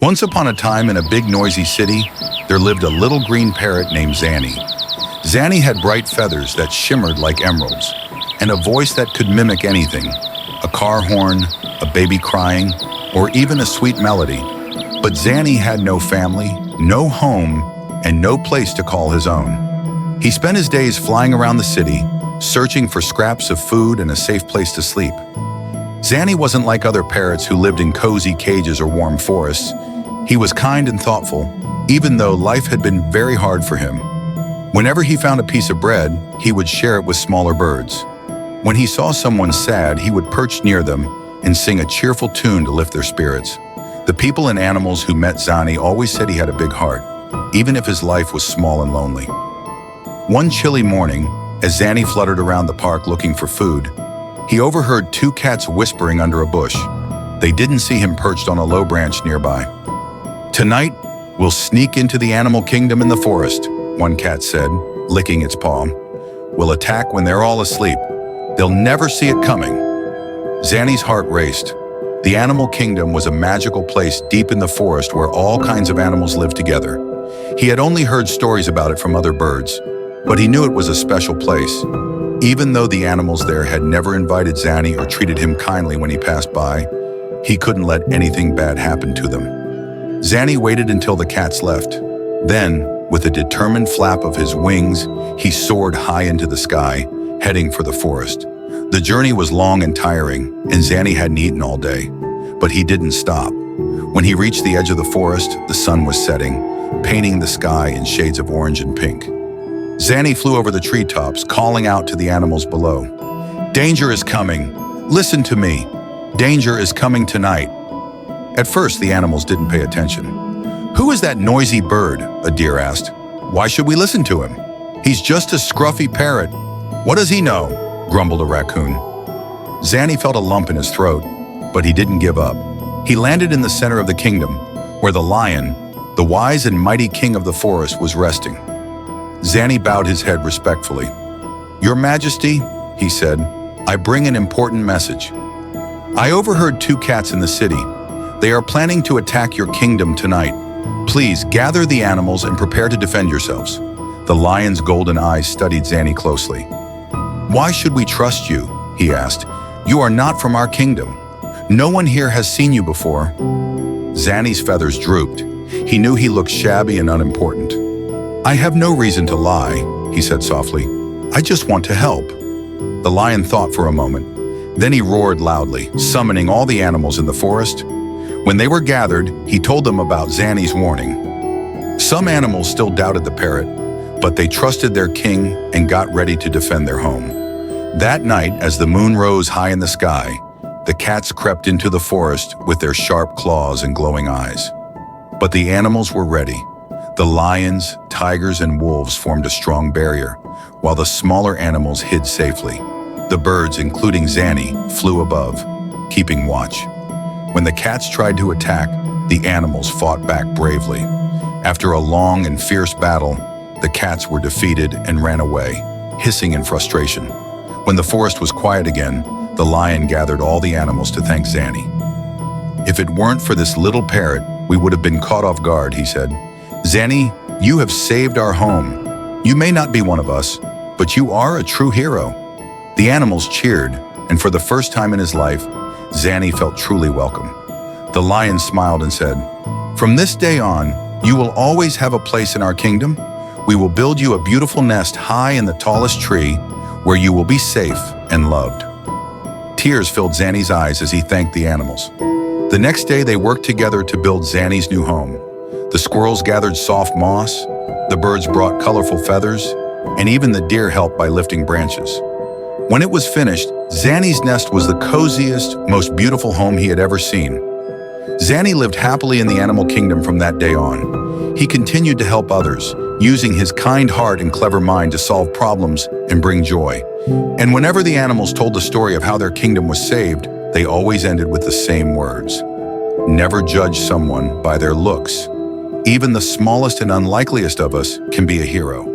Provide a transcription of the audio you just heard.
Once upon a time in a big noisy city, there lived a little green parrot named Zanny. Zanny had bright feathers that shimmered like emeralds, and a voice that could mimic anything, a car horn, a baby crying, or even a sweet melody. But Zanny had no family, no home, and no place to call his own. He spent his days flying around the city, searching for scraps of food and a safe place to sleep. Zanny wasn't like other parrots who lived in cozy cages or warm forests. He was kind and thoughtful, even though life had been very hard for him. Whenever he found a piece of bread, he would share it with smaller birds. When he saw someone sad, he would perch near them and sing a cheerful tune to lift their spirits. The people and animals who met Zanny always said he had a big heart, even if his life was small and lonely. One chilly morning, as Zanny fluttered around the park looking for food, he overheard two cats whispering under a bush. They didn't see him perched on a low branch nearby. "Tonight, we'll sneak into the animal kingdom in the forest," one cat said, licking its paw. "We'll attack when they're all asleep. They'll never see it coming." Zanny's heart raced. The animal kingdom was a magical place deep in the forest where all kinds of animals lived together. He had only heard stories about it from other birds, but he knew it was a special place. Even though the animals there had never invited Zanny or treated him kindly when he passed by, he couldn't let anything bad happen to them. Zanny waited until the cats left. Then, with a determined flap of his wings, he soared high into the sky, heading for the forest. The journey was long and tiring, and Zanny hadn't eaten all day. But he didn't stop. When he reached the edge of the forest, the sun was setting, painting the sky in shades of orange and pink. Zanny flew over the treetops, calling out to the animals below. "Danger is coming! Listen to me! Danger is coming tonight!" At first, the animals didn't pay attention. "Who is that noisy bird?" a deer asked. "Why should we listen to him? He's just a scruffy parrot." "What does he know?" grumbled a raccoon. Zanny felt a lump in his throat, but he didn't give up. He landed in the center of the kingdom, where the lion, the wise and mighty king of the forest, was resting. Zanny bowed his head respectfully. "Your Majesty," he said, "I bring an important message. I overheard two cats in the city. They are planning to attack your kingdom tonight. Please gather the animals and prepare to defend yourselves." The lion's golden eyes studied Zanny closely. "Why should we trust you?" he asked. "You are not from our kingdom. No one here has seen you before." Zanny's feathers drooped. He knew he looked shabby and unimportant. "I have no reason to lie," he said softly. "I just want to help." The lion thought for a moment. Then he roared loudly, summoning all the animals in the forest. When they were gathered, he told them about Zanny's warning. Some animals still doubted the parrot, but they trusted their king and got ready to defend their home. That night, as the moon rose high in the sky, the cats crept into the forest with their sharp claws and glowing eyes. But the animals were ready. The lions, tigers, and wolves formed a strong barrier, while the smaller animals hid safely. The birds, including Zanny, flew above, keeping watch. When the cats tried to attack, the animals fought back bravely. After a long and fierce battle, the cats were defeated and ran away, hissing in frustration. When the forest was quiet again, the lion gathered all the animals to thank Zanny. "If it weren't for this little parrot, we would have been caught off guard," he said. "Zanny, you have saved our home. You may not be one of us, but you are a true hero." The animals cheered, and for the first time in his life, Zanny felt truly welcome. The lion smiled and said, "From this day on, you will always have a place in our kingdom. We will build you a beautiful nest high in the tallest tree, where you will be safe and loved." Tears filled Zanny's eyes as he thanked the animals. The next day, they worked together to build Zanny's new home. The squirrels gathered soft moss, the birds brought colorful feathers, and even the deer helped by lifting branches. When it was finished, Zanny's nest was the coziest, most beautiful home he had ever seen. Zanny lived happily in the animal kingdom from that day on. He continued to help others, using his kind heart and clever mind to solve problems and bring joy. And whenever the animals told the story of how their kingdom was saved, they always ended with the same words: "Never judge someone by their looks. Even the smallest and unlikeliest of us can be a hero."